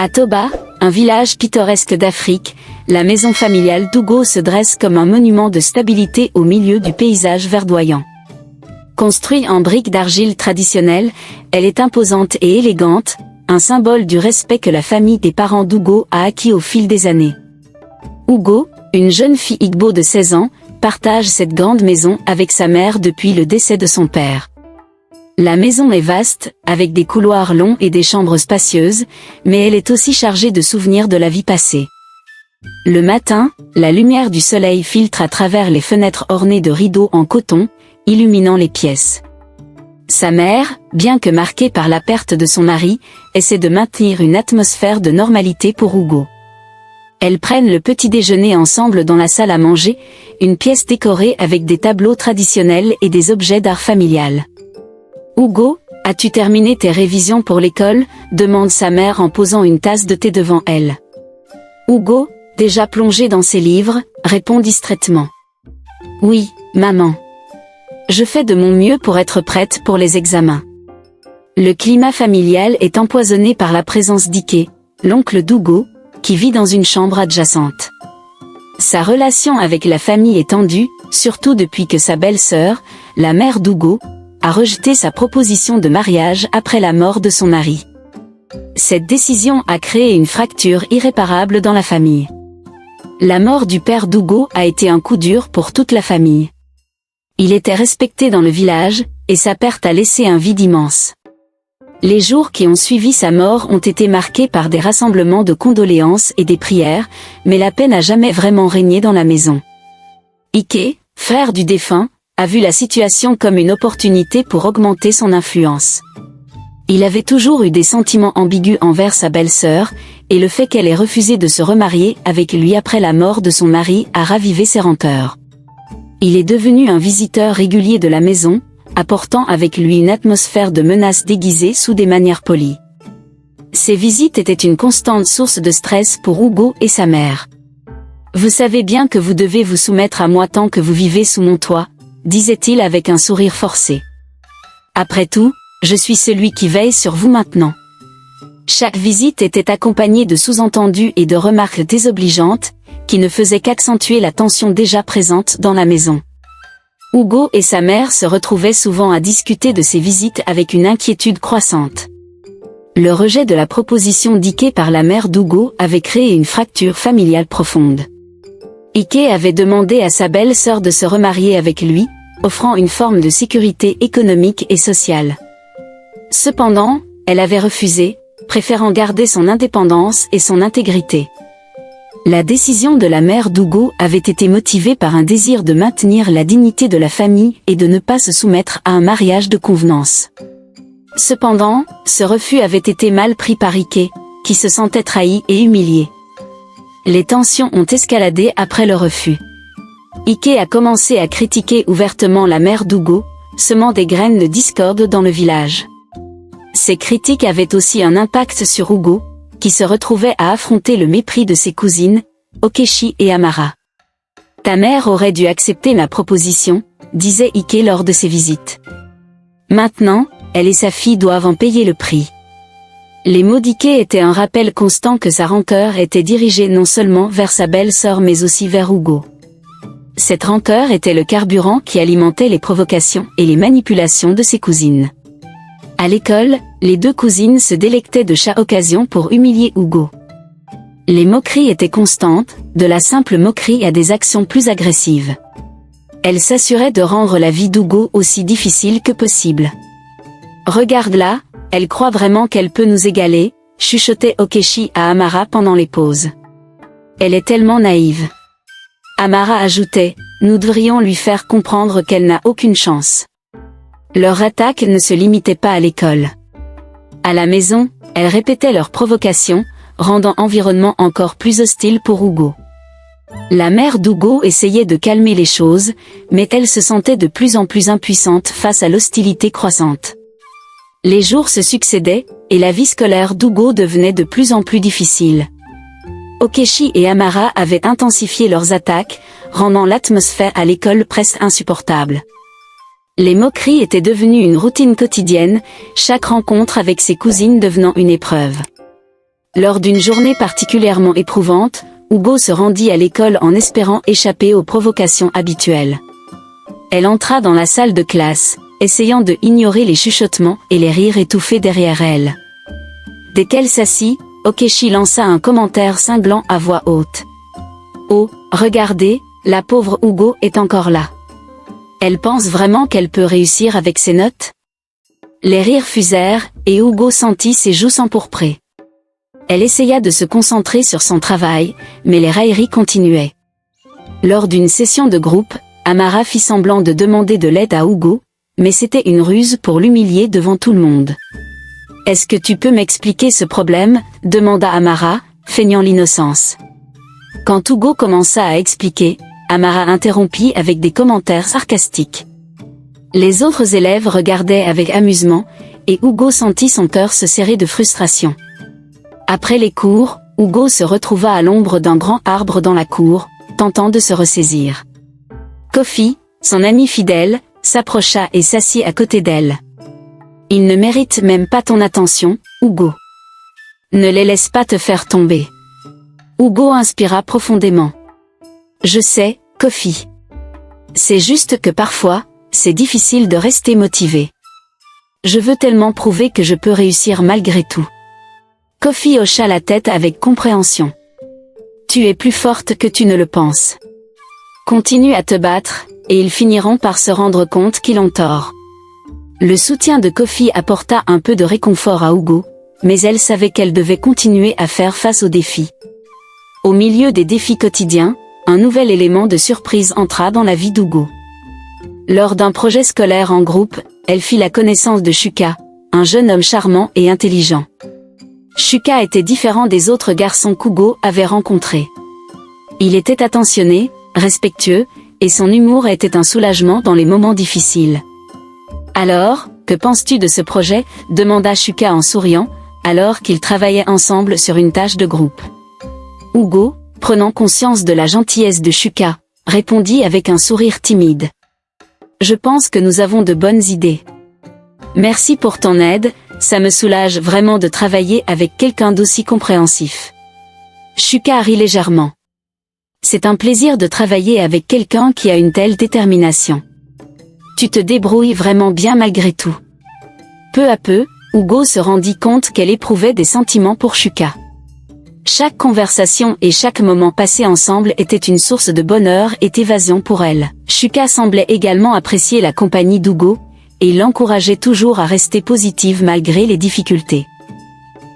À Toba, un village pittoresque d'Afrique, la maison familiale d'Hugo se dresse comme un monument de stabilité au milieu du paysage verdoyant. Construite en briques d'argile traditionnelles, elle est imposante et élégante, un symbole du respect que la famille des parents d'Hugo a acquis au fil des années. Hugo, une jeune fille Igbo de 16 ans, partage cette grande maison avec sa mère depuis le décès de son père. La maison est vaste, avec des couloirs longs et des chambres spacieuses, mais elle est aussi chargée de souvenirs de la vie passée. Le matin, la lumière du soleil filtre à travers les fenêtres ornées de rideaux en coton, illuminant les pièces. Sa mère, bien que marquée par la perte de son mari, essaie de maintenir une atmosphère de normalité pour Hugo. Elles prennent le petit déjeuner ensemble dans la salle à manger, une pièce décorée avec des tableaux traditionnels et des objets d'art familial. « Hugo, as-tu terminé tes révisions pour l'école ?» demande sa mère en posant une tasse de thé devant elle. Hugo, déjà plongé dans ses livres, répond distraitement. « Oui, maman. Je fais de mon mieux pour être prête pour les examens. » Le climat familial est empoisonné par la présence d'Ike, l'oncle d'Hugo, qui vit dans une chambre adjacente. Sa relation avec la famille est tendue, surtout depuis que sa belle-sœur, la mère d'Hugo, a rejeté sa proposition de mariage après la mort de son mari. Cette décision a créé une fracture irréparable dans la famille. La mort du père d'Hugo a été un coup dur pour toute la famille. Il était respecté dans le village, et sa perte a laissé un vide immense. Les jours qui ont suivi sa mort ont été marqués par des rassemblements de condoléances et des prières, mais la paix n'a jamais vraiment régné dans la maison. Ike, frère du défunt, a vu la situation comme une opportunité pour augmenter son influence. Il avait toujours eu des sentiments ambigus envers sa belle-sœur, et le fait qu'elle ait refusé de se remarier avec lui après la mort de son mari a ravivé ses rancœurs. Il est devenu un visiteur régulier de la maison, apportant avec lui une atmosphère de menace déguisée sous des manières polies. Ces visites étaient une constante source de stress pour Hugo et sa mère. « Vous savez bien que vous devez vous soumettre à moi tant que vous vivez sous mon toit, » disait-il avec un sourire forcé. « Après tout, je suis celui qui veille sur vous maintenant. » Chaque visite était accompagnée de sous-entendus et de remarques désobligeantes, qui ne faisaient qu'accentuer la tension déjà présente dans la maison. Hugo et sa mère se retrouvaient souvent à discuter de ces visites avec une inquiétude croissante. Le rejet de la proposition d'Ike par la mère d'Hugo avait créé une fracture familiale profonde. Ike avait demandé à sa belle-sœur de se remarier avec lui, offrant une forme de sécurité économique et sociale. Cependant, elle avait refusé, préférant garder son indépendance et son intégrité. La décision de la mère d'Hugo avait été motivée par un désir de maintenir la dignité de la famille et de ne pas se soumettre à un mariage de convenance. Cependant, ce refus avait été mal pris par Ike, qui se sentait trahi et humilié. Les tensions ont escaladé après le refus. Ike a commencé à critiquer ouvertement la mère d'Hugo, semant des graines de discorde dans le village. Ces critiques avaient aussi un impact sur Hugo, qui se retrouvait à affronter le mépris de ses cousines, Okechi et Amara. « Ta mère aurait dû accepter ma proposition », disait Ike lors de ses visites. « Maintenant, elle et sa fille doivent en payer le prix. » Les mots d'Ike étaient un rappel constant que sa rancœur était dirigée non seulement vers sa belle-sœur mais aussi vers Hugo. Cette rancœur était le carburant qui alimentait les provocations et les manipulations de ses cousines. À l'école, les deux cousines se délectaient de chaque occasion pour humilier Hugo. Les moqueries étaient constantes, de la simple moquerie à des actions plus agressives. Elles s'assuraient de rendre la vie d'Hugo aussi difficile que possible. « Regarde-la, elle croit vraiment qu'elle peut nous égaler », chuchotait Okechi à Amara pendant les pauses. « Elle est tellement naïve. » Amara ajoutait, « Nous devrions lui faire comprendre qu'elle n'a aucune chance. » Leur attaque ne se limitait pas à l'école. À la maison, elles répétaient leurs provocations, rendant l'environnement encore plus hostile pour Hugo. La mère d'Hugo essayait de calmer les choses, mais elle se sentait de plus en plus impuissante face à l'hostilité croissante. Les jours se succédaient, et la vie scolaire d'Hugo devenait de plus en plus difficile. Okechi et Amara avaient intensifié leurs attaques, rendant l'atmosphère à l'école presque insupportable. Les moqueries étaient devenues une routine quotidienne, chaque rencontre avec ses cousines devenant une épreuve. Lors d'une journée particulièrement éprouvante, Ugo se rendit à l'école en espérant échapper aux provocations habituelles. Elle entra dans la salle de classe, essayant de ignorer les chuchotements et les rires étouffés derrière elle. Dès qu'elle s'assit, Okechi lança un commentaire cinglant à voix haute. « Oh, regardez, la pauvre Ugo est encore là. Elle pense vraiment qu'elle peut réussir avec ses notes ?» Les rires fusèrent, et Ugo sentit ses joues s'empourprer. Elle essaya de se concentrer sur son travail, mais les railleries continuaient. Lors d'une session de groupe, Amara fit semblant de demander de l'aide à Ugo, mais c'était une ruse pour l'humilier devant tout le monde. « Est-ce que tu peux m'expliquer ce problème ?» demanda Amara, feignant l'innocence. Quand Ugo commença à expliquer, Amara interrompit avec des commentaires sarcastiques. Les autres élèves regardaient avec amusement, et Ugo sentit son cœur se serrer de frustration. Après les cours, Ugo se retrouva à l'ombre d'un grand arbre dans la cour, tentant de se ressaisir. Kofi, son ami fidèle, s'approcha et s'assit à côté d'elle. « Ils ne méritent même pas ton attention, Ugo. Ne les laisse pas te faire tomber. » Ugo inspira profondément. « Je sais, Kofi. C'est juste que parfois, c'est difficile de rester motivé. Je veux tellement prouver que je peux réussir malgré tout. » Kofi hocha la tête avec compréhension. « Tu es plus forte que tu ne le penses. Continue à te battre, et ils finiront par se rendre compte qu'ils ont tort. » Le soutien de Kofi apporta un peu de réconfort à Ugo, mais elle savait qu'elle devait continuer à faire face aux défis. Au milieu des défis quotidiens, un nouvel élément de surprise entra dans la vie d'Ugo. Lors d'un projet scolaire en groupe, elle fit la connaissance de Shuka, un jeune homme charmant et intelligent. Shuka était différent des autres garçons qu'Ugo avait rencontrés. Il était attentionné, respectueux, et son humour était un soulagement dans les moments difficiles. « Alors, que penses-tu de ce projet ?» demanda Shuka en souriant, alors qu'ils travaillaient ensemble sur une tâche de groupe. Ugo, prenant conscience de la gentillesse de Shuka, répondit avec un sourire timide. « Je pense que nous avons de bonnes idées. Merci pour ton aide, ça me soulage vraiment de travailler avec quelqu'un d'aussi compréhensif. » Shuka rit légèrement. « C'est un plaisir de travailler avec quelqu'un qui a une telle détermination. Tu te débrouilles vraiment bien malgré tout. » Peu à peu, Ugo se rendit compte qu'elle éprouvait des sentiments pour Shuka. Chaque conversation et chaque moment passé ensemble était une source de bonheur et d'évasion pour elle. Shuka semblait également apprécier la compagnie d'Ugo, et il l'encourageait toujours à rester positive malgré les difficultés.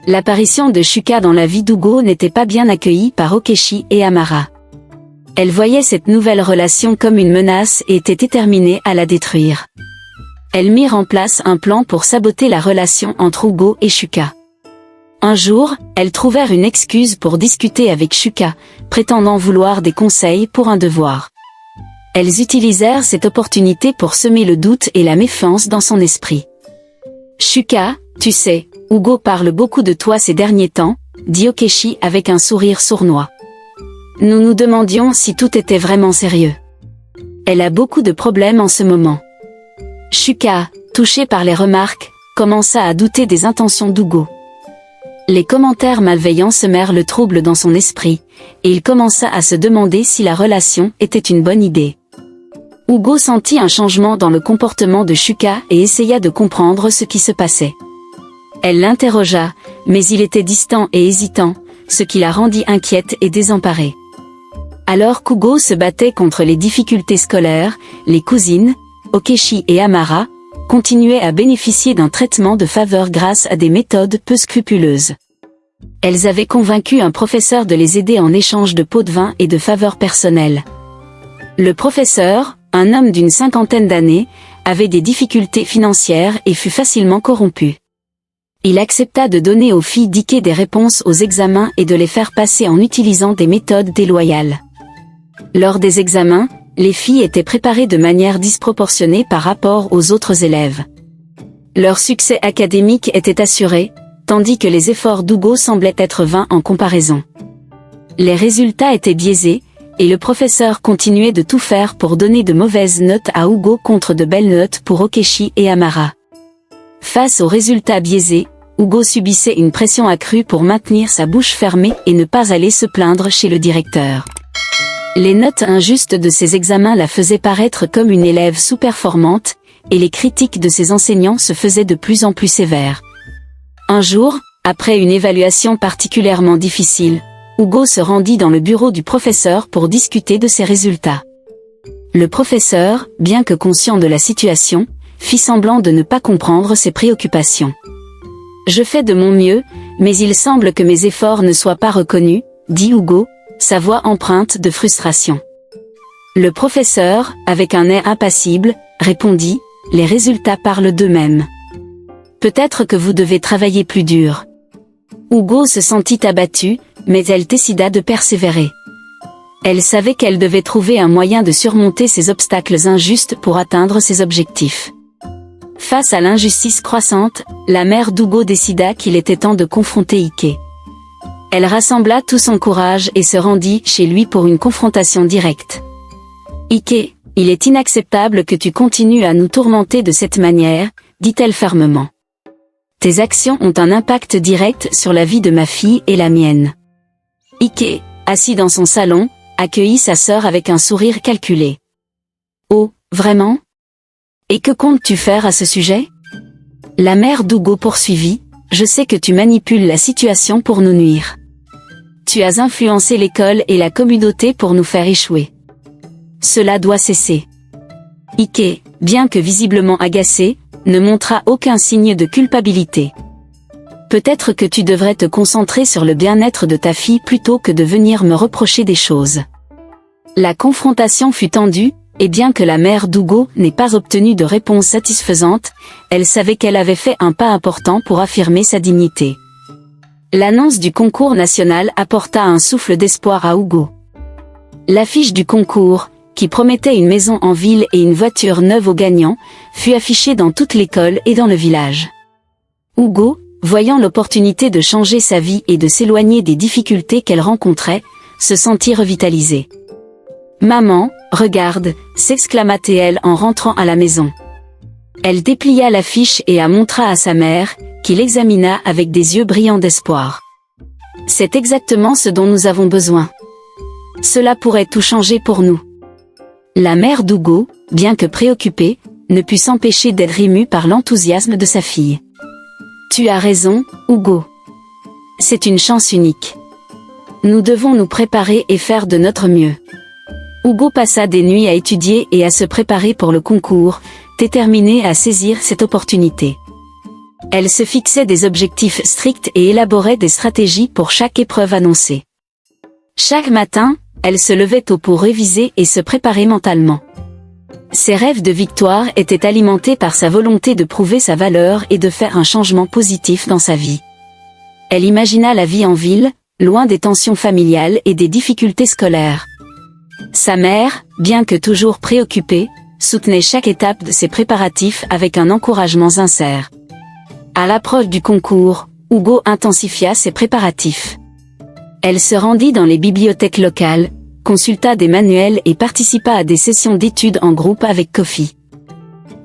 L'apparition de Shuka dans la vie d'Ugo n'était pas bien accueillie par Okechi et Amara. Elle voyait cette nouvelle relation comme une menace et était déterminée à la détruire. Elles mirent en place un plan pour saboter la relation entre Ugo et Shuka. Un jour, elles trouvèrent une excuse pour discuter avec Shuka, prétendant vouloir des conseils pour un devoir. Elles utilisèrent cette opportunité pour semer le doute et la méfiance dans son esprit. « Shuka, tu sais, Ugo parle beaucoup de toi ces derniers temps, » dit Okechi avec un sourire sournois. Nous nous demandions si tout était vraiment sérieux. Elle a beaucoup de problèmes en ce moment. Shuka, touché par les remarques, commença à douter des intentions d'Ugo. Les commentaires malveillants semèrent le trouble dans son esprit, et il commença à se demander si la relation était une bonne idée. Ugo sentit un changement dans le comportement de Shuka et essaya de comprendre ce qui se passait. Elle l'interrogea, mais il était distant et hésitant, ce qui la rendit inquiète et désemparée. Alors qu'Ugo se battait contre les difficultés scolaires, les cousines, Okechi et Amara, continuaient à bénéficier d'un traitement de faveur grâce à des méthodes peu scrupuleuses. Elles avaient convaincu un professeur de les aider en échange de pots de vin et de faveurs personnelles. Le professeur, un homme d'une 50aine d'années, avait des difficultés financières et fut facilement corrompu. Il accepta de donner aux filles diquées des réponses aux examens et de les faire passer en utilisant des méthodes déloyales. Lors des examens, les filles étaient préparées de manière disproportionnée par rapport aux autres élèves. Leur succès académique était assuré, tandis que les efforts d'Ugo semblaient être vains en comparaison. Les résultats étaient biaisés, et le professeur continuait de tout faire pour donner de mauvaises notes à Ugo contre de belles notes pour Okechi et Amara. Face aux résultats biaisés, Hugo subissait une pression accrue pour maintenir sa bouche fermée et ne pas aller se plaindre chez le directeur. Les notes injustes de ses examens la faisaient paraître comme une élève sous-performante, et les critiques de ses enseignants se faisaient de plus en plus sévères. Un jour, après une évaluation particulièrement difficile, Hugo se rendit dans le bureau du professeur pour discuter de ses résultats. Le professeur, bien que conscient de la situation, fit semblant de ne pas comprendre ses préoccupations. « Je fais de mon mieux, mais il semble que mes efforts ne soient pas reconnus, » dit Hugo, sa voix empreinte de frustration. Le professeur, avec un air impassible, répondit « Les résultats parlent d'eux-mêmes. Peut-être que vous devez travailler plus dur. » Hugo se sentit abattu, mais elle décida de persévérer. Elle savait qu'elle devait trouver un moyen de surmonter ces obstacles injustes pour atteindre ses objectifs. Face à l'injustice croissante, la mère d'Hugo décida qu'il était temps de confronter Ike. Elle rassembla tout son courage et se rendit chez lui pour une confrontation directe. « Ike, il est inacceptable que tu continues à nous tourmenter de cette manière, » dit-elle fermement. « Tes actions ont un impact direct sur la vie de ma fille et la mienne. » Ike, assis dans son salon, accueillit sa sœur avec un sourire calculé. « Oh, vraiment ? Et que comptes-tu faire à ce sujet ?» La mère d'Hugo poursuivit. « Je sais que tu manipules la situation pour nous nuire. Tu as influencé l'école et la communauté pour nous faire échouer. Cela doit cesser. » Ike, bien que visiblement agacé, ne montra aucun signe de culpabilité. « Peut-être que tu devrais te concentrer sur le bien-être de ta fille plutôt que de venir me reprocher des choses. » La confrontation fut tendue, et bien que la mère d'Hugo n'ait pas obtenu de réponse satisfaisante, elle savait qu'elle avait fait un pas important pour affirmer sa dignité. L'annonce du concours national apporta un souffle d'espoir à Hugo. L'affiche du concours, qui promettait une maison en ville et une voiture neuve aux gagnants, fut affichée dans toute l'école et dans le village. Hugo, voyant l'opportunité de changer sa vie et de s'éloigner des difficultés qu'elle rencontrait, se sentit revitalisé. « Maman, regarde !» s'exclama-t-elle en rentrant à la maison. Elle déplia l'affiche et la montra à sa mère, qui l'examina avec des yeux brillants d'espoir. « C'est exactement ce dont nous avons besoin. Cela pourrait tout changer pour nous. » La mère d'Hugo, bien que préoccupée, ne put s'empêcher d'être émue par l'enthousiasme de sa fille. « Tu as raison, Hugo. C'est une chance unique. Nous devons nous préparer et faire de notre mieux. » Hugo passa des nuits à étudier et à se préparer pour le concours, déterminé à saisir cette opportunité. Elle se fixait des objectifs stricts et élaborait des stratégies pour chaque épreuve annoncée. Chaque matin, elle se levait tôt pour réviser et se préparer mentalement. Ses rêves de victoire étaient alimentés par sa volonté de prouver sa valeur et de faire un changement positif dans sa vie. Elle imagina la vie en ville, loin des tensions familiales et des difficultés scolaires. Sa mère, bien que toujours préoccupée, soutenait chaque étape de ses préparatifs avec un encouragement sincère. À l'approche du concours, Hugo intensifia ses préparatifs. Elle se rendit dans les bibliothèques locales, consulta des manuels et participa à des sessions d'études en groupe avec Kofi.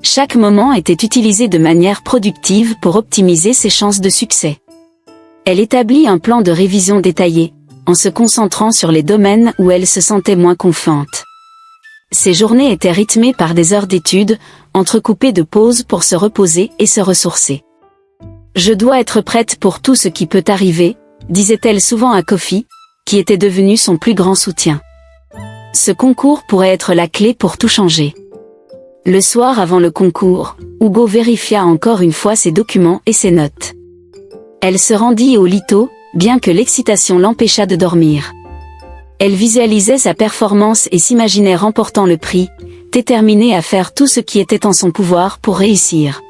Chaque moment était utilisé de manière productive pour optimiser ses chances de succès. Elle établit un plan de révision détaillé, en se concentrant sur les domaines où elle se sentait moins confiante. Ses journées étaient rythmées par des heures d'études, entrecoupées de pauses pour se reposer et se ressourcer. « Je dois être prête pour tout ce qui peut arriver », disait-elle souvent à Kofi, qui était devenu son plus grand soutien. Ce concours pourrait être la clé pour tout changer. Le soir avant le concours, Hugo vérifia encore une fois ses documents et ses notes. Elle se rendit au lit tôt, bien que l'excitation l'empêchât de dormir. Elle visualisait sa performance et s'imaginait remportant le prix, déterminée à faire tout ce qui était en son pouvoir pour réussir.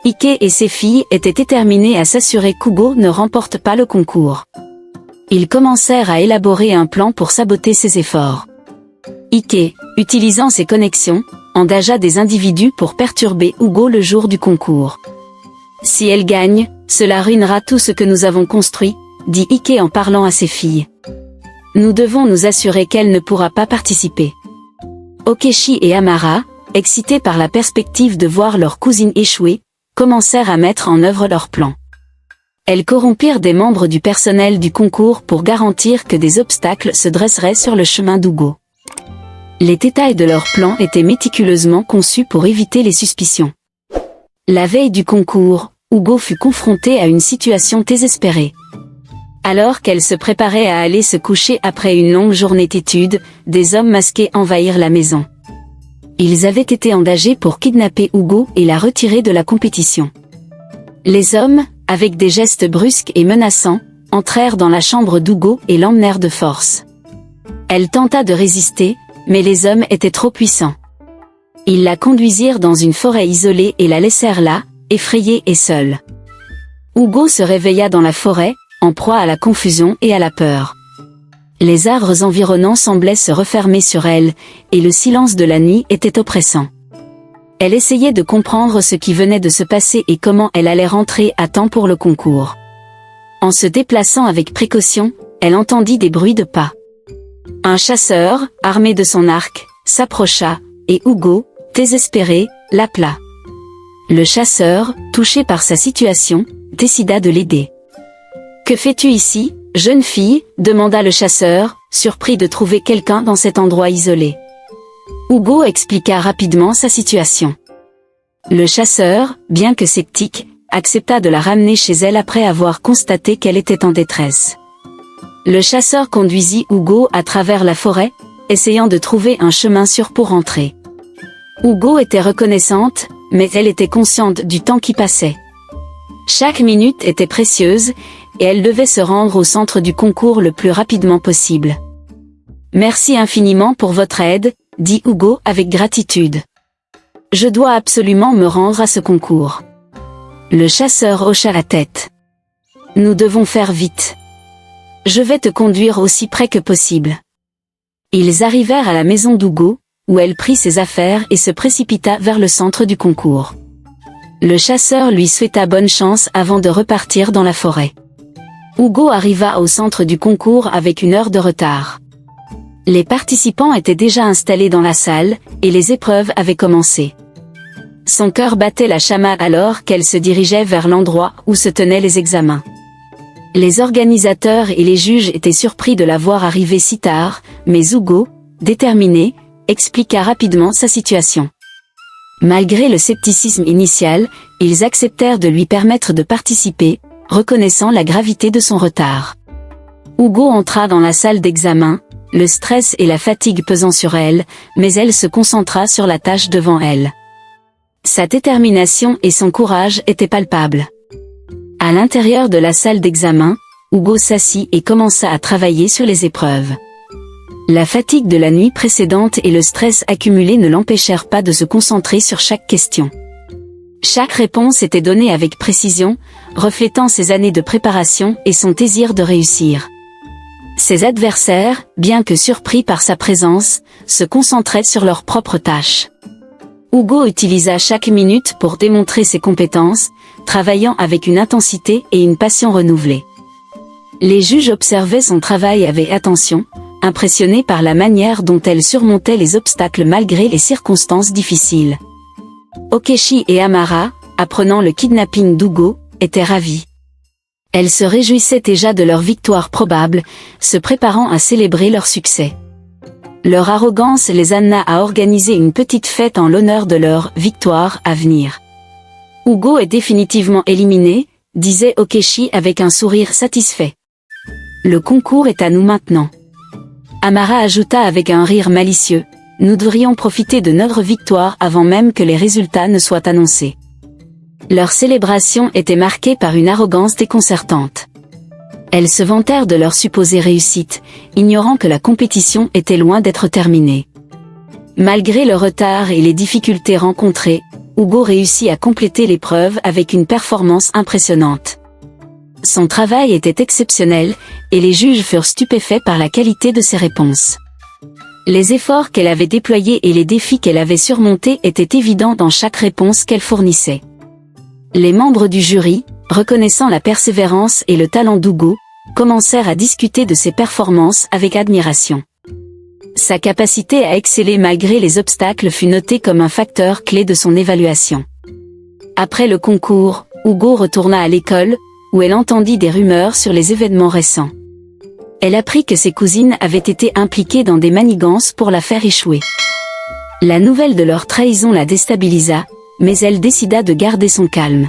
Ike et ses filles étaient déterminées à s'assurer qu'Hugo ne remporte pas le concours. Ils commencèrent à élaborer un plan pour saboter ses efforts. Ike, utilisant ses connexions, engagea des individus pour perturber Hugo le jour du concours. « Si elle gagne, cela ruinera tout ce que nous avons construit », dit Ike en parlant à ses filles. « Nous devons nous assurer qu'elle ne pourra pas participer. » Okechi et Amara, excités par la perspective de voir leur cousine échouer, commencèrent à mettre en œuvre leur plan. Elles corrompirent des membres du personnel du concours pour garantir que des obstacles se dresseraient sur le chemin d'Hugo. Les détails de leur plan étaient méticuleusement conçus pour éviter les suspicions. La veille du concours, Hugo fut confronté à une situation désespérée. Alors qu'elle se préparait à aller se coucher après une longue journée d'études, des hommes masqués envahirent la maison. Ils avaient été engagés pour kidnapper Hugo et la retirer de la compétition. Les hommes, avec des gestes brusques et menaçants, entrèrent dans la chambre d'Hugo et l'emmenèrent de force. Elle tenta de résister, mais les hommes étaient trop puissants. Ils la conduisirent dans une forêt isolée et la laissèrent là, effrayée et seule. Hugo se réveilla dans la forêt, en proie à la confusion et à la peur. Les arbres environnants semblaient se refermer sur elle, et le silence de la nuit était oppressant. Elle essayait de comprendre ce qui venait de se passer et comment elle allait rentrer à temps pour le concours. En se déplaçant avec précaution, elle entendit des bruits de pas. Un chasseur, armé de son arc, s'approcha, et Hugo, désespéré, l'appela. Le chasseur, touché par sa situation, décida de l'aider. « Que fais-tu ici, jeune fille ?» demanda le chasseur, surpris de trouver quelqu'un dans cet endroit isolé. Hugo expliqua rapidement sa situation. Le chasseur, bien que sceptique, accepta de la ramener chez elle après avoir constaté qu'elle était en détresse. Le chasseur conduisit Hugo à travers la forêt, essayant de trouver un chemin sûr pour rentrer. Hugo était reconnaissante, mais elle était consciente du temps qui passait. Chaque minute était précieuse, et elle devait se rendre au centre du concours le plus rapidement possible. « Merci infiniment pour votre aide », dit Hugo avec gratitude. « Je dois absolument me rendre à ce concours. » Le chasseur hocha la tête. « Nous devons faire vite. Je vais te conduire aussi près que possible. » Ils arrivèrent à la maison d'Hugo, où elle prit ses affaires et se précipita vers le centre du concours. Le chasseur lui souhaita bonne chance avant de repartir dans la forêt. Hugo arriva au centre du concours avec une heure de retard. Les participants étaient déjà installés dans la salle, et les épreuves avaient commencé. Son cœur battait la chamade alors qu'elle se dirigeait vers l'endroit où se tenaient les examens. Les organisateurs et les juges étaient surpris de la voir arriver si tard, mais Hugo, déterminé, expliqua rapidement sa situation. Malgré le scepticisme initial, ils acceptèrent de lui permettre de participer, reconnaissant la gravité de son retard. Hugo entra dans la salle d'examen, le stress et la fatigue pesant sur elle, mais elle se concentra sur la tâche devant elle. Sa détermination et son courage étaient palpables. À l'intérieur de la salle d'examen, Hugo s'assit et commença à travailler sur les épreuves. La fatigue de la nuit précédente et le stress accumulé ne l'empêchèrent pas de se concentrer sur chaque question. Chaque réponse était donnée avec précision, reflétant ses années de préparation et son désir de réussir. Ses adversaires, bien que surpris par sa présence, se concentraient sur leurs propres tâches. Hugo utilisa chaque minute pour démontrer ses compétences, travaillant avec une intensité et une passion renouvelées. Les juges observaient son travail avec attention, impressionnés par la manière dont elle surmontait les obstacles malgré les circonstances difficiles. Okechi et Amara, apprenant le kidnapping d'Hugo, étaient ravis. Elles se réjouissaient déjà de leur victoire probable, se préparant à célébrer leur succès. Leur arrogance les amena à organiser une petite fête en l'honneur de leur victoire à venir. « Hugo est définitivement éliminé », disait Okechi avec un sourire satisfait. « Le concours est à nous maintenant. » Amara ajouta avec un rire malicieux, « Nous devrions profiter de notre victoire avant même que les résultats ne soient annoncés. » Leur célébration était marquée par une arrogance déconcertante. Elles se vantèrent de leur supposée réussite, ignorant que la compétition était loin d'être terminée. Malgré le retard et les difficultés rencontrées, Hugo réussit à compléter l'épreuve avec une performance impressionnante. Son travail était exceptionnel, et les juges furent stupéfaits par la qualité de ses réponses. Les efforts qu'elle avait déployés et les défis qu'elle avait surmontés étaient évidents dans chaque réponse qu'elle fournissait. Les membres du jury, reconnaissant la persévérance et le talent d'Hugo, commencèrent à discuter de ses performances avec admiration. Sa capacité à exceller malgré les obstacles fut notée comme un facteur clé de son évaluation. Après le concours, Hugo retourna à l'école, où elle entendit des rumeurs sur les événements récents. Elle apprit que ses cousines avaient été impliquées dans des manigances pour la faire échouer. La nouvelle de leur trahison la déstabilisa, mais elle décida de garder son calme.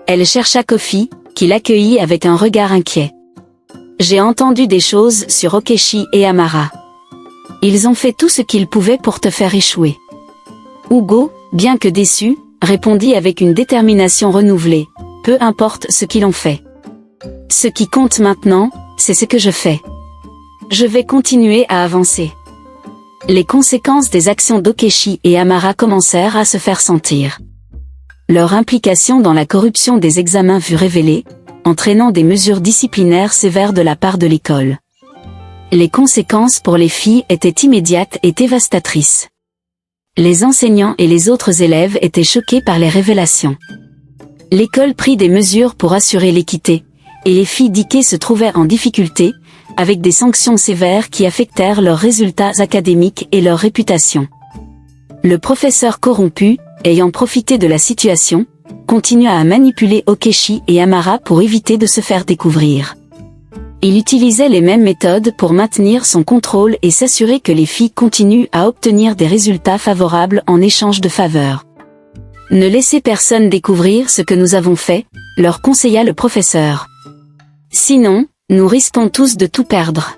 Elle chercha Kofi, qui l'accueillit avec un regard inquiet. « J'ai entendu des choses sur Okechi et Amara. Ils ont fait tout ce qu'ils pouvaient pour te faire échouer. » Ugo, bien que déçu, répondit avec une détermination renouvelée. « Peu importe ce qu'ils ont fait. Ce qui compte maintenant, c'est ce que je fais. Je vais continuer à avancer. » Les conséquences des actions d'Okechi et Amara commencèrent à se faire sentir. Leur implication dans la corruption des examens fut révélée, entraînant des mesures disciplinaires sévères de la part de l'école. Les conséquences pour les filles étaient immédiates et dévastatrices. Les enseignants et les autres élèves étaient choqués par les révélations. L'école prit des mesures pour assurer l'équité, et les filles d'Ike se trouvaient en difficulté, avec des sanctions sévères qui affectèrent leurs résultats académiques et leur réputation. Le professeur corrompu, ayant profité de la situation, continua à manipuler Okechi et Amara pour éviter de se faire découvrir. Il utilisait les mêmes méthodes pour maintenir son contrôle et s'assurer que les filles continuent à obtenir des résultats favorables en échange de faveurs. « Ne laissez personne découvrir ce que nous avons fait », leur conseilla le professeur. « Sinon, nous risquons tous de tout perdre. »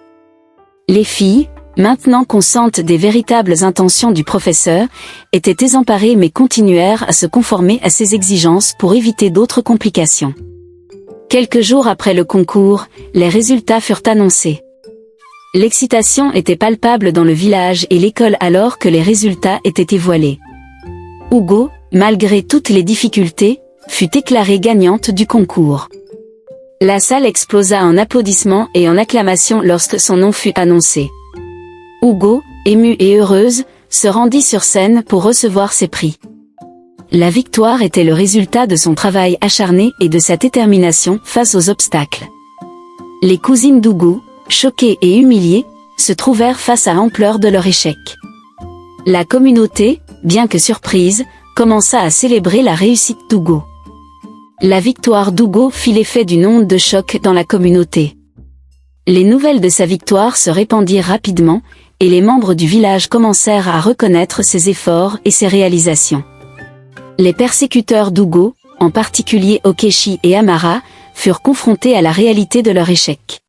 Les filles, maintenant conscientes des véritables intentions du professeur, étaient désemparées mais continuèrent à se conformer à ses exigences pour éviter d'autres complications. Quelques jours après le concours, les résultats furent annoncés. L'excitation était palpable dans le village et l'école alors que les résultats étaient dévoilés. Ugo, malgré toutes les difficultés, fut déclarée gagnante du concours. La salle explosa en applaudissements et en acclamations lorsque son nom fut annoncé. Ugo, émue et heureuse, se rendit sur scène pour recevoir ses prix. La victoire était le résultat de son travail acharné et de sa détermination face aux obstacles. Les cousines d'Ugo, choquées et humiliées, se trouvèrent face à l'ampleur de leur échec. La communauté, bien que surprise, commença à célébrer la réussite d'Ugo. La victoire d'Ugo fit l'effet d'une onde de choc dans la communauté. Les nouvelles de sa victoire se répandirent rapidement, et les membres du village commencèrent à reconnaître ses efforts et ses réalisations. Les persécuteurs d'Ugo, en particulier Okechi et Amara, furent confrontés à la réalité de leur échec.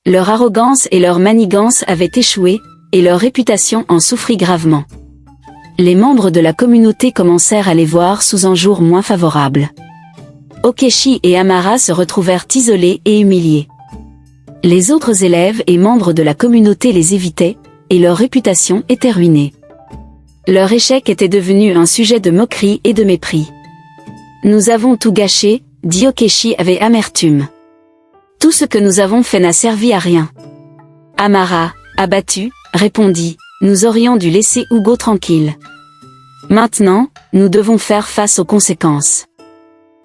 Leur arrogance et leur manigance avaient échoué, et leur réputation en souffrit gravement. Les membres de la communauté commencèrent à les voir sous un jour moins favorable. Okechi et Amara se retrouvèrent isolés et humiliés. Les autres élèves et membres de la communauté les évitaient, et leur réputation était ruinée. Leur échec était devenu un sujet de moquerie et de mépris. « Nous avons tout gâché », dit Okechi avec amertume. « Tout ce que nous avons fait n'a servi à rien. » Amara, abattu, répondit « Nous aurions dû laisser Ugo tranquille. Maintenant, nous devons faire face aux conséquences. »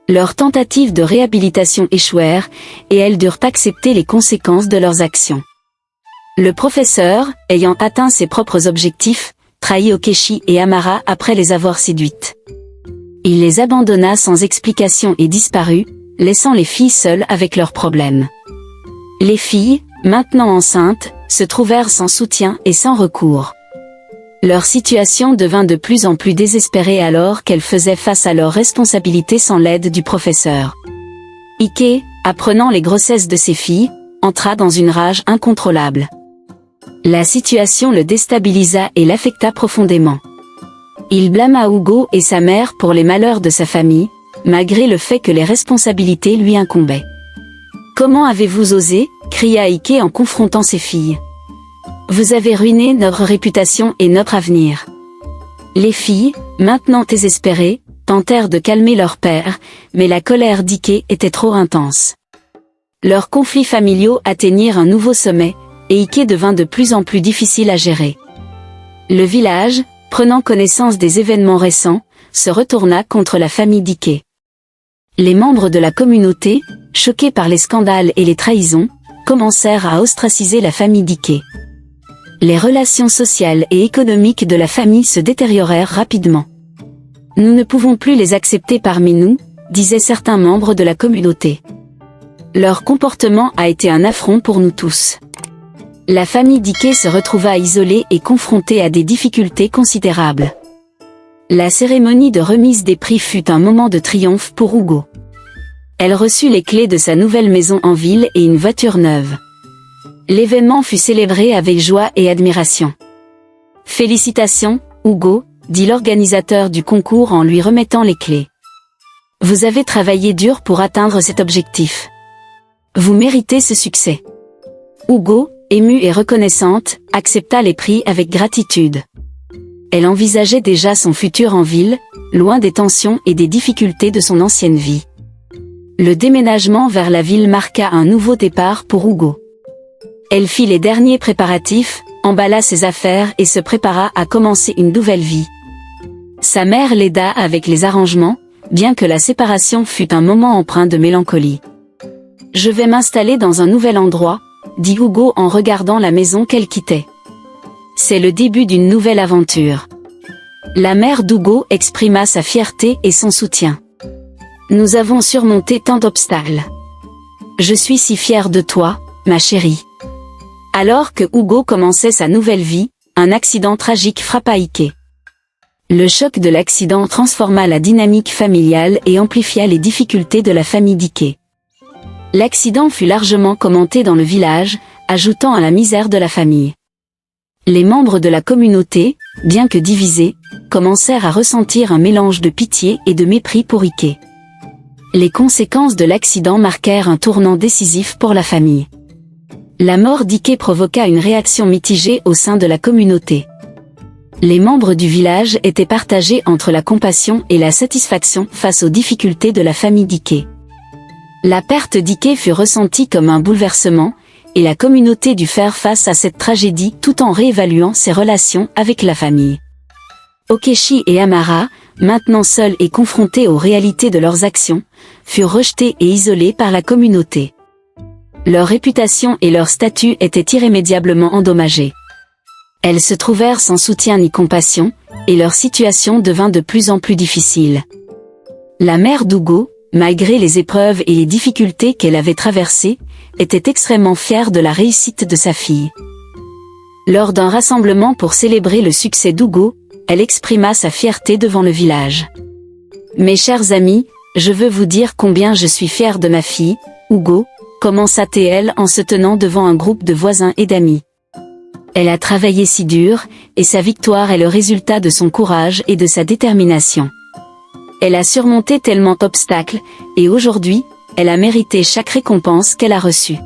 Leurs tentatives de réhabilitation échouèrent, et elles durent accepter les conséquences de leurs actions. Le professeur, ayant atteint ses propres objectifs, trahit Okechi et Amara après les avoir séduites. Il les abandonna sans explication et disparut, laissant les filles seules avec leurs problèmes. Les filles, maintenant enceintes, se trouvèrent sans soutien et sans recours. Leur situation devint de plus en plus désespérée alors qu'elles faisaient face à leurs responsabilités sans l'aide du professeur. Ike, apprenant les grossesses de ses filles, entra dans une rage incontrôlable. La situation le déstabilisa et l'affecta profondément. Il blâma Ugo et sa mère pour les malheurs de sa famille, malgré le fait que les responsabilités lui incombaient. « Comment avez-vous osé ?» cria Ike en confrontant ses filles. « Vous avez ruiné notre réputation et notre avenir. » Les filles, maintenant désespérées, tentèrent de calmer leur père, mais la colère d'Ike était trop intense. Leurs conflits familiaux atteignirent un nouveau sommet, et Ike devint de plus en plus difficile à gérer. Le village, prenant connaissance des événements récents, se retourna contre la famille d'Ike. Les membres de la communauté, choqués par les scandales et les trahisons, commencèrent à ostraciser la famille d'Ike. Les relations sociales et économiques de la famille se détériorèrent rapidement. « Nous ne pouvons plus les accepter parmi nous », disaient certains membres de la communauté. Leur comportement a été un affront pour nous tous. La famille Dickey se retrouva isolée et confrontée à des difficultés considérables. La cérémonie de remise des prix fut un moment de triomphe pour Hugo. Elle reçut les clés de sa nouvelle maison en ville et une voiture neuve. L'événement fut célébré avec joie et admiration. « Félicitations, Hugo », dit l'organisateur du concours en lui remettant les clés. « Vous avez travaillé dur pour atteindre cet objectif. Vous méritez ce succès. » Hugo, émue et reconnaissante, accepta les prix avec gratitude. Elle envisageait déjà son futur en ville, loin des tensions et des difficultés de son ancienne vie. Le déménagement vers la ville marqua un nouveau départ pour Hugo. Elle fit les derniers préparatifs, emballa ses affaires et se prépara à commencer une nouvelle vie. Sa mère l'aida avec les arrangements, bien que la séparation fût un moment empreint de mélancolie. « Je vais m'installer dans un nouvel endroit », dit Hugo en regardant la maison qu'elle quittait. « C'est le début d'une nouvelle aventure. » La mère d'Hugo exprima sa fierté et son soutien. « Nous avons surmonté tant d'obstacles. Je suis si fière de toi, ma chérie. » Alors que Hugo commençait sa nouvelle vie, un accident tragique frappa Ike. Le choc de l'accident transforma la dynamique familiale et amplifia les difficultés de la famille Dickey. L'accident fut largement commenté dans le village, ajoutant à la misère de la famille. Les membres de la communauté, bien que divisés, commencèrent à ressentir un mélange de pitié et de mépris pour Ike. Les conséquences de l'accident marquèrent un tournant décisif pour la famille. La mort d'Ike provoqua une réaction mitigée au sein de la communauté. Les membres du village étaient partagés entre la compassion et la satisfaction face aux difficultés de la famille Dickey. La perte d'Ike fut ressentie comme un bouleversement, et la communauté dut faire face à cette tragédie tout en réévaluant ses relations avec la famille. Okechi et Amara, maintenant seuls et confrontés aux réalités de leurs actions, furent rejetés et isolés par la communauté. Leur réputation et leur statut étaient irrémédiablement endommagés. Elles se trouvèrent sans soutien ni compassion, et leur situation devint de plus en plus difficile. La mère d'Hugo, malgré les épreuves et les difficultés qu'elle avait traversées, était extrêmement fière de la réussite de sa fille. Lors d'un rassemblement pour célébrer le succès d'Hugo, elle exprima sa fierté devant le village. « Mes chers amis, je veux vous dire combien je suis fière de ma fille, Hugo », commença-t-elle en se tenant devant un groupe de voisins et d'amis. Elle a travaillé si dur, et sa victoire est le résultat de son courage et de sa détermination. Elle a surmonté tellement d'obstacles, et aujourd'hui, elle a mérité chaque récompense qu'elle a reçue.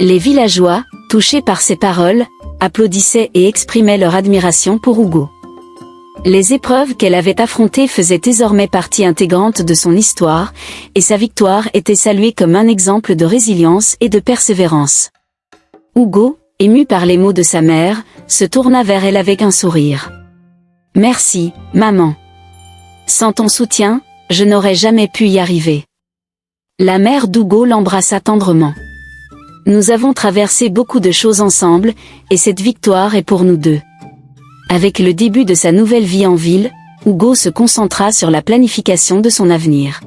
Les villageois, touchés par ces paroles, applaudissaient et exprimaient leur admiration pour Hugo. Les épreuves qu'elle avait affrontées faisaient désormais partie intégrante de son histoire, et sa victoire était saluée comme un exemple de résilience et de persévérance. Hugo, ému par les mots de sa mère, se tourna vers elle avec un sourire. « Merci, maman. Sans ton soutien, je n'aurais jamais pu y arriver. » La mère d'Hugo l'embrassa tendrement. « Nous avons traversé beaucoup de choses ensemble, et cette victoire est pour nous deux. » Avec le début de sa nouvelle vie en ville, Hugo se concentra sur la planification de son avenir.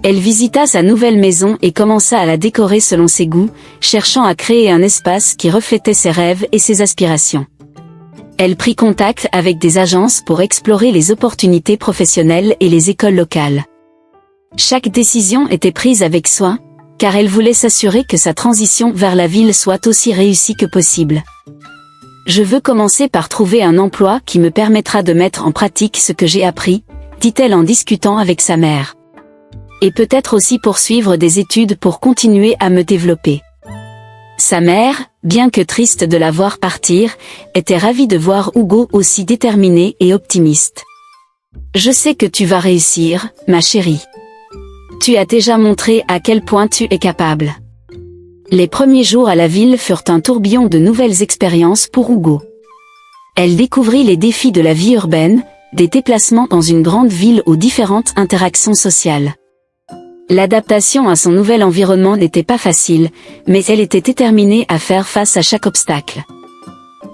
Elle visita sa nouvelle maison et commença à la décorer selon ses goûts, cherchant à créer un espace qui reflétait ses rêves et ses aspirations. Elle prit contact avec des agences pour explorer les opportunités professionnelles et les écoles locales. Chaque décision était prise avec soin, car elle voulait s'assurer que sa transition vers la ville soit aussi réussie que possible. Je veux commencer par trouver un emploi qui me permettra de mettre en pratique ce que j'ai appris, dit-elle en discutant avec sa mère. Et peut-être aussi poursuivre des études pour continuer à me développer. Sa mère, bien que triste de la voir partir, était ravie de voir Hugo aussi déterminé et optimiste. « Je sais que tu vas réussir, ma chérie. Tu as déjà montré à quel point tu es capable. » Les premiers jours à la ville furent un tourbillon de nouvelles expériences pour Hugo. Elle découvrit les défis de la vie urbaine, des déplacements dans une grande ville aux différentes interactions sociales. L'adaptation à son nouvel environnement n'était pas facile, mais elle était déterminée à faire face à chaque obstacle.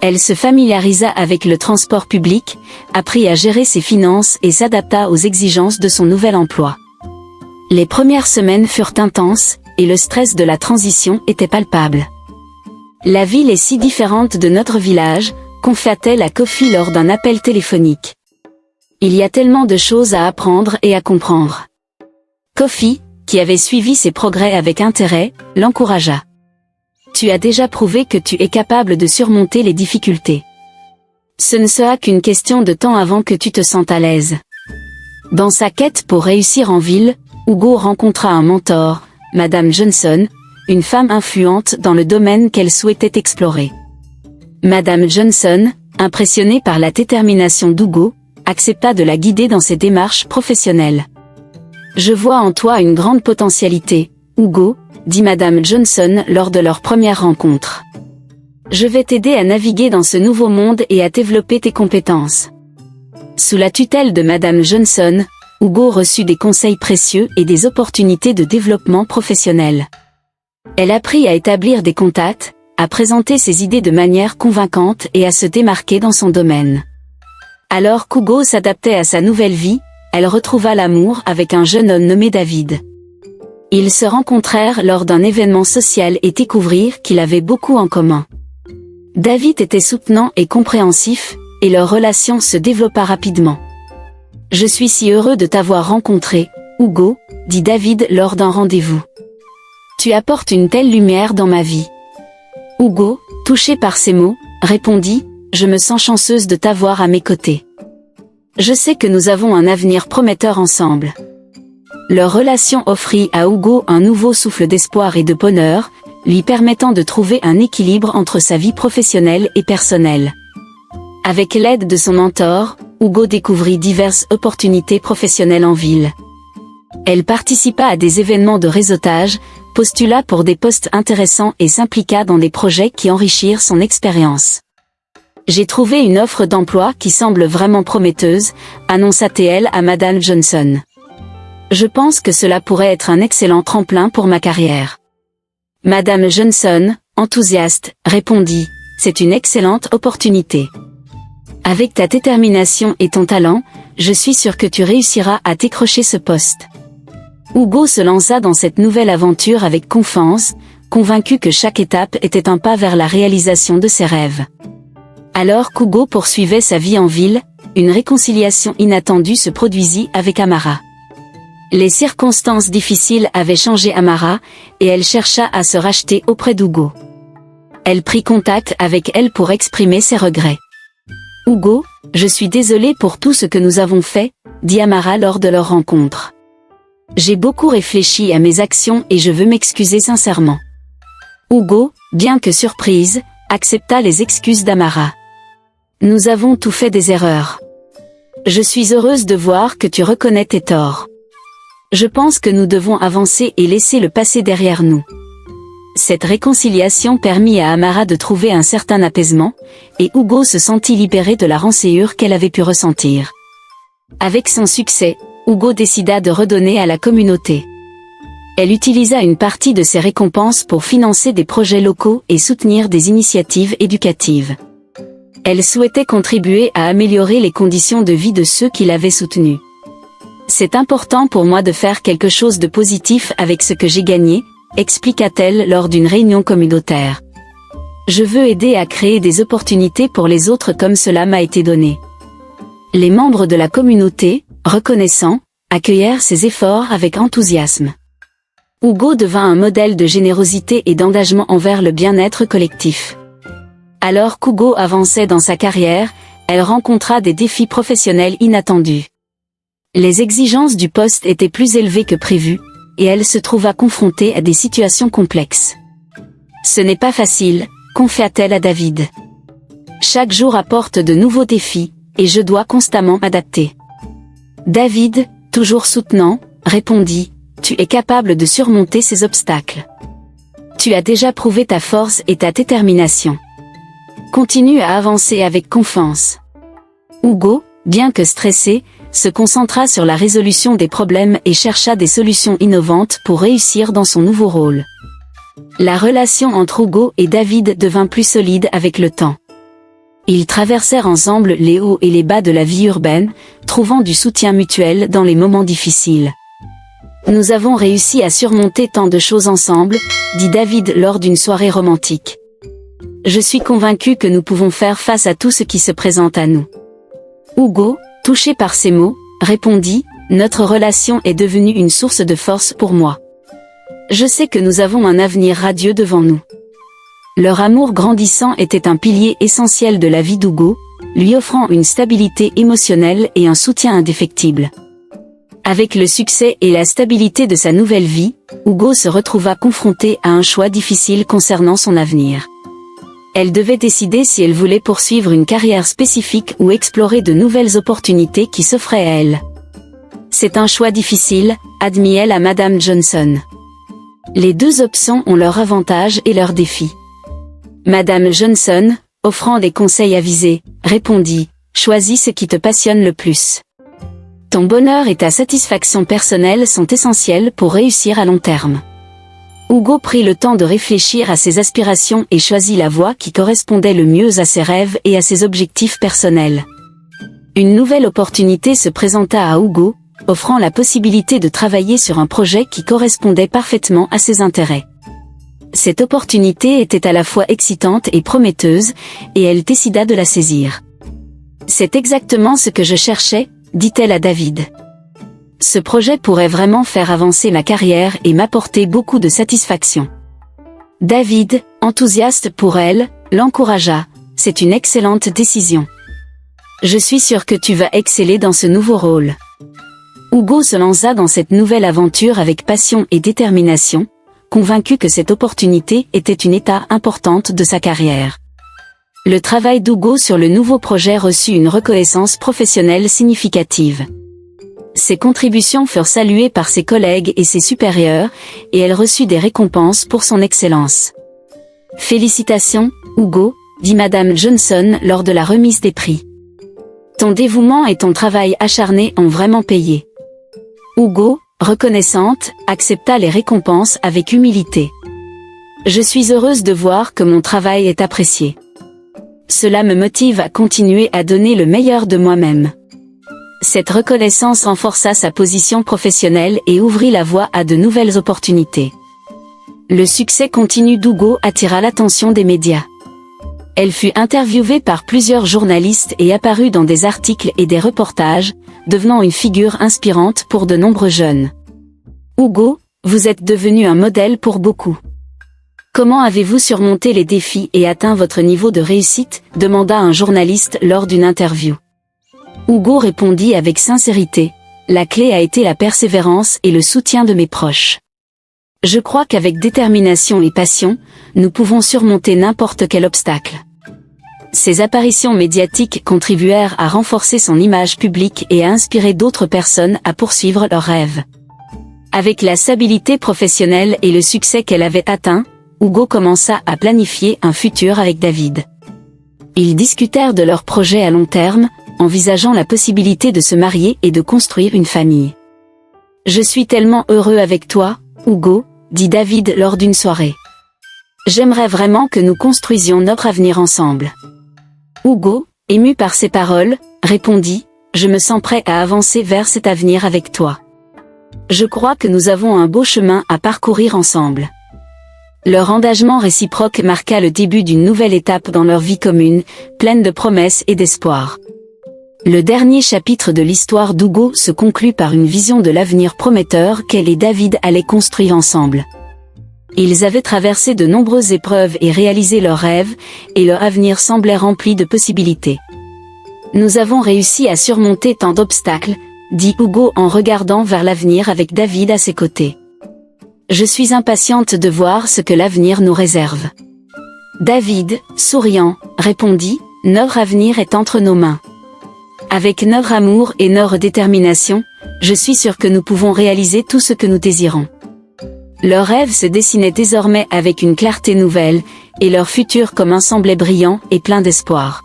Elle se familiarisa avec le transport public, apprit à gérer ses finances et s'adapta aux exigences de son nouvel emploi. Les premières semaines furent intenses, et le stress de la transition était palpable. La ville est si différente de notre village, confia-t-elle à Kofi lors d'un appel téléphonique. Il y a tellement de choses à apprendre et à comprendre. Kofi, qui avait suivi ses progrès avec intérêt, l'encouragea. Tu as déjà prouvé que tu es capable de surmonter les difficultés. Ce ne sera qu'une question de temps avant que tu te sentes à l'aise. Dans sa quête pour réussir en ville, Hugo rencontra un mentor, Madame Johnson, une femme influente dans le domaine qu'elle souhaitait explorer. Madame Johnson, impressionnée par la détermination d'Hugo, accepta de la guider dans ses démarches professionnelles. Je vois en toi une grande potentialité, Hugo, dit Madame Johnson lors de leur première rencontre. Je vais t'aider à naviguer dans ce nouveau monde et à développer tes compétences. Sous la tutelle de Madame Johnson, Hugo reçut des conseils précieux et des opportunités de développement professionnel. Elle apprit à établir des contacts, à présenter ses idées de manière convaincante et à se démarquer dans son domaine. Alors qu'Hugo s'adaptait à sa nouvelle vie, elle retrouva l'amour avec un jeune homme nommé David. Ils se rencontrèrent lors d'un événement social et découvrirent qu'ils avaient beaucoup en commun. David était soutenant et compréhensif, et leur relation se développa rapidement. « Je suis si heureux de t'avoir rencontré, Hugo, » dit David lors d'un rendez-vous. « Tu apportes une telle lumière dans ma vie. » Hugo, touché par ces mots, répondit « Je me sens chanceuse de t'avoir à mes côtés. Je sais que nous avons un avenir prometteur ensemble. » Leur relation offrit à Hugo un nouveau souffle d'espoir et de bonheur, lui permettant de trouver un équilibre entre sa vie professionnelle et personnelle. Avec l'aide de son mentor, Hugo découvrit diverses opportunités professionnelles en ville. Elle participa à des événements de réseautage, postula pour des postes intéressants et s'impliqua dans des projets qui enrichirent son expérience. « J'ai trouvé une offre d'emploi qui semble vraiment prometteuse », annonça-t-elle à Madame Johnson. « Je pense que cela pourrait être un excellent tremplin pour ma carrière. » Madame Johnson, enthousiaste, répondit « C'est une excellente opportunité. Avec ta détermination et ton talent, je suis sûre que tu réussiras à décrocher ce poste. » Hugo se lança dans cette nouvelle aventure avec confiance, convaincu que chaque étape était un pas vers la réalisation de ses rêves. Alors qu'Hugo poursuivait sa vie en ville, une réconciliation inattendue se produisit avec Amara. Les circonstances difficiles avaient changé Amara, et elle chercha à se racheter auprès d'Hugo. Elle prit contact avec elle pour exprimer ses regrets. « Hugo, je suis désolée pour tout ce que nous avons fait, » dit Amara lors de leur rencontre. « J'ai beaucoup réfléchi à mes actions et je veux m'excuser sincèrement. » Hugo, bien que surprise, accepta les excuses d'Amara. « Nous avons tous fait des erreurs. Je suis heureuse de voir que tu reconnais tes torts. Je pense que nous devons avancer et laisser le passé derrière nous. » Cette réconciliation permit à Amara de trouver un certain apaisement, et Hugo se sentit libéré de la rancœur qu'elle avait pu ressentir. Avec son succès, Hugo décida de redonner à la communauté. Elle utilisa une partie de ses récompenses pour financer des projets locaux et soutenir des initiatives éducatives. Elle souhaitait contribuer à améliorer les conditions de vie de ceux qui l'avaient soutenue. « C'est important pour moi de faire quelque chose de positif avec ce que j'ai gagné, » expliqua-t-elle lors d'une réunion communautaire. « Je veux aider à créer des opportunités pour les autres comme cela m'a été donné. » Les membres de la communauté, reconnaissants, accueillèrent ses efforts avec enthousiasme. Hugo devint un modèle de générosité et d'engagement envers le bien-être collectif. Alors qu'Hugo avançait dans sa carrière, elle rencontra des défis professionnels inattendus. Les exigences du poste étaient plus élevées que prévu, et elle se trouva confrontée à des situations complexes. « Ce n'est pas facile », confia-t-elle à David. « Chaque jour apporte de nouveaux défis, et je dois constamment m'adapter. » David, toujours soutenant, répondit « Tu es capable de surmonter ces obstacles. Tu as déjà prouvé ta force et ta détermination. Continue à avancer avec confiance. » Hugo, bien que stressé, se concentra sur la résolution des problèmes et chercha des solutions innovantes pour réussir dans son nouveau rôle. La relation entre Hugo et David devint plus solide avec le temps. Ils traversèrent ensemble les hauts et les bas de la vie urbaine, trouvant du soutien mutuel dans les moments difficiles. Nous avons réussi à surmonter tant de choses ensemble, dit David lors d'une soirée romantique. Je suis convaincu que nous pouvons faire face à tout ce qui se présente à nous. Hugo, touché par ces mots, répondit, notre relation est devenue une source de force pour moi. Je sais que nous avons un avenir radieux devant nous. Leur amour grandissant était un pilier essentiel de la vie d'Hugo, lui offrant une stabilité émotionnelle et un soutien indéfectible. Avec le succès et la stabilité de sa nouvelle vie, Hugo se retrouva confronté à un choix difficile concernant son avenir. Elle devait décider si elle voulait poursuivre une carrière spécifique ou explorer de nouvelles opportunités qui s'offraient à elle. C'est un choix difficile, admit-elle à Madame Johnson. Les deux options ont leurs avantages et leurs défis. Madame Johnson, offrant des conseils avisés, répondit, choisis ce qui te passionne le plus. Ton bonheur et ta satisfaction personnelle sont essentiels pour réussir à long terme. Hugo prit le temps de réfléchir à ses aspirations et choisit la voie qui correspondait le mieux à ses rêves et à ses objectifs personnels. Une nouvelle opportunité se présenta à Hugo, offrant la possibilité de travailler sur un projet qui correspondait parfaitement à ses intérêts. Cette opportunité était à la fois excitante et prometteuse, et elle décida de la saisir. C'est exactement ce que je cherchais, dit-elle à David. Ce projet pourrait vraiment faire avancer ma carrière et m'apporter beaucoup de satisfaction. David, enthousiaste pour elle, l'encouragea. C'est une excellente décision. Je suis sûr que tu vas exceller dans ce nouveau rôle. Hugo se lança dans cette nouvelle aventure avec passion et détermination, convaincu que cette opportunité était une étape importante de sa carrière. Le travail d'Hugo sur le nouveau projet reçut une reconnaissance professionnelle significative. Ses contributions furent saluées par ses collègues et ses supérieurs, et elle reçut des récompenses pour son excellence. Félicitations, Hugo, dit Madame Johnson lors de la remise des prix. Ton dévouement et ton travail acharné ont vraiment payé. Hugo, reconnaissante, accepta les récompenses avec humilité. Je suis heureuse de voir que mon travail est apprécié. Cela me motive à continuer à donner le meilleur de moi-même. Cette reconnaissance renforça sa position professionnelle et ouvrit la voie à de nouvelles opportunités. Le succès continu d'Hugo attira l'attention des médias. Elle fut interviewée par plusieurs journalistes et apparut dans des articles et des reportages, devenant une figure inspirante pour de nombreux jeunes. Hugo, vous êtes devenu un modèle pour beaucoup. Comment avez-vous surmonté les défis et atteint votre niveau de réussite, demanda un journaliste lors d'une interview. Hugo répondit avec sincérité, la clé a été la persévérance et le soutien de mes proches. Je crois qu'avec détermination et passion, nous pouvons surmonter n'importe quel obstacle. Ces apparitions médiatiques contribuèrent à renforcer son image publique et à inspirer d'autres personnes à poursuivre leurs rêves. Avec la stabilité professionnelle et le succès qu'elle avait atteint, Hugo commença à planifier un futur avec David. Ils discutèrent de leur projet à long terme, envisageant la possibilité de se marier et de construire une famille. Je suis tellement heureux avec toi, Hugo, dit David lors d'une soirée. J'aimerais vraiment que nous construisions notre avenir ensemble. Hugo, ému par ces paroles, répondit, je me sens prêt à avancer vers cet avenir avec toi. Je crois que nous avons un beau chemin à parcourir ensemble. Leur engagement réciproque marqua le début d'une nouvelle étape dans leur vie commune, pleine de promesses et d'espoir. Le dernier chapitre de l'histoire d'Hugo se conclut par une vision de l'avenir prometteur qu'elle et David allaient construire ensemble. Ils avaient traversé de nombreuses épreuves et réalisé leurs rêves, et leur avenir semblait rempli de possibilités. Nous avons réussi à surmonter tant d'obstacles, dit Hugo en regardant vers l'avenir avec David à ses côtés. Je suis impatiente de voir ce que l'avenir nous réserve. David, souriant, répondit, notre avenir est entre nos mains. Avec notre amour et notre détermination, je suis sûr que nous pouvons réaliser tout ce que nous désirons. Leurs rêves se dessinaient désormais avec une clarté nouvelle, et leur futur commun semblait brillant et plein d'espoir.